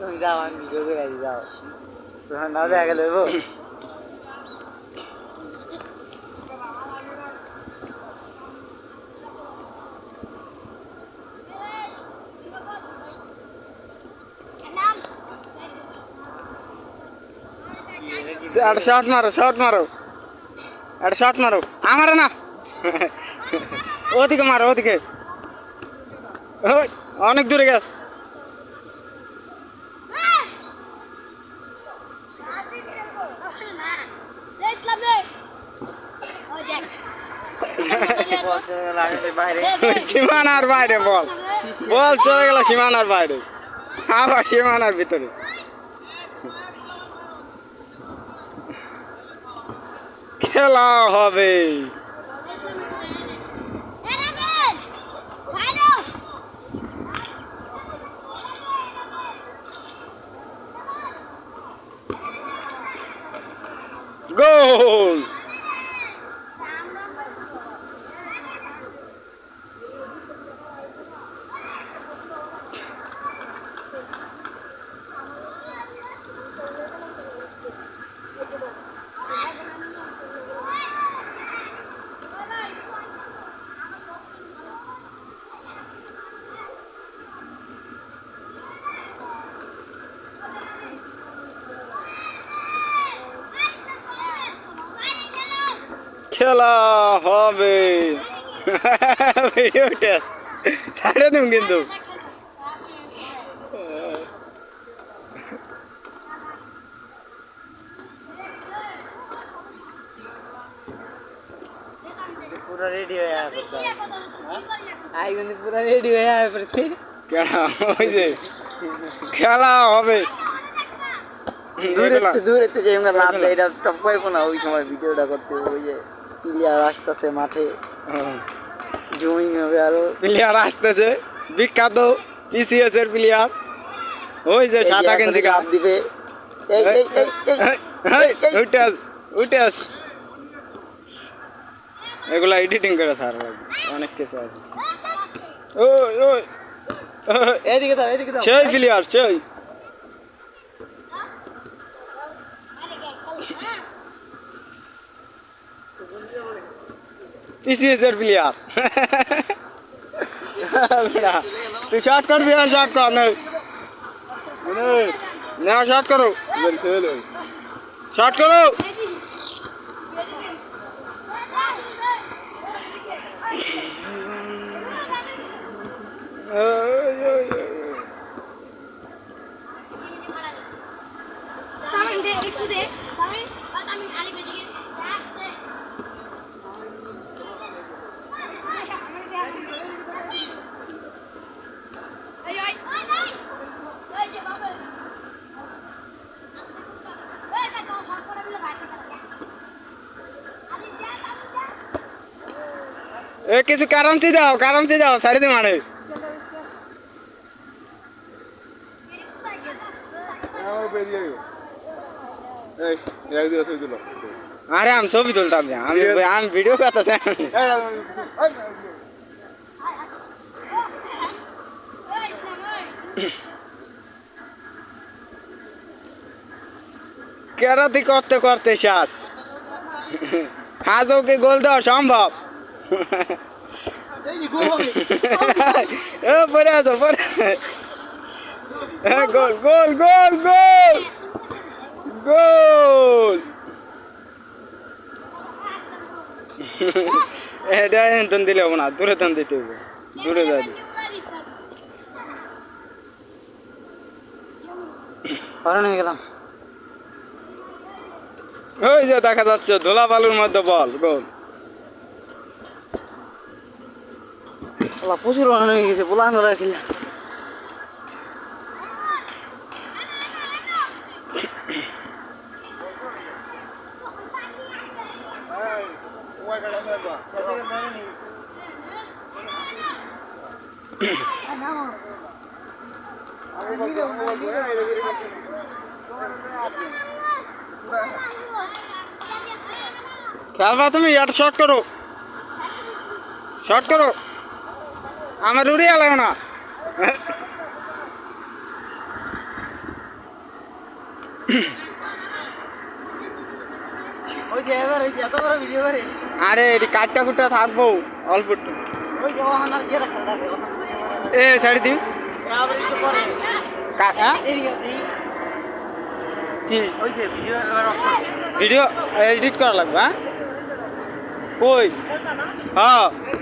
তুমি যাও, আমি ভিডিও করে যাও, তোমার না দেখা গেল একটা শট মারো, শট মারো, একটা শট মারো, আমারে না, ওদিকে মারো, ওদিকে অনেক দূরে গেছ। সীমানার বাইরে বল, বল চলে গেল সীমানার বাইরে, আবার সীমানার ভিতরে। খেলা হবে। গোল। খেলা হবে। ভিডিও টেস্ট ছাড়ে দিন কিন্তু। পুরো রেডি হয়ে আসছে, আই কিন্তু পুরো রেডি হয়ে আসছে। খেলা হবে। দূরে যে আমরা লাভ দেয় এটা টপ পাইবো না, ওই সময় ভিডিওটা করতে। ওই যে প্লেয়ার আসতেছে মাঠে, জুমিং হবে, আরো প্লেয়ার আসতেছে, বিখ্যাত পিসিএস এর প্লেয়ার। ওই যে সাদা গেঞ্জি গাপ দিবে, এগুলা এডিটিং করে স্যার, অনেক কিছু আছে। এদিকে দাও, এদিকে দাও, সেই প্লেয়ার সেই পিসিএস এর প্লেয়ার। তুই শর্ট করবি, আর শর্ট কর না, শর্ট করো, শর্ট করো। কিছু কারণসি যাও, কারণসি যাও, সারি দে মানে আরে আমি ছবি তুলতাম, আমি ভিডিও করতেছি। কেরাতি করতে করতে শেষ, আজও কি গোল দেওয়া সম্ভব? পরে আছো, পরে গোল গোল গোল গোল গোল। এটা এনতন দিলে হবো না, দূরে তন দিতে হবে, দূরে যাই। হয়ে গেলাম। ওই যে দেখা যাচ্ছে ধুলা বালুর মধ্যে বল গোল। প্রচুর রান হয়ে গেছে বলানো রাখিলা। খেলবা তুমি এটা শর্ট করো, শর্ট করো, আমার উড়িয়ে লাগো না। আরে এটি কাটটা কুটটা থাকবো অল্প একটু। এ সাইড দিন কি ভিডিও এডিট করা লাগবে। হ্যাঁ কই হ্যাঁ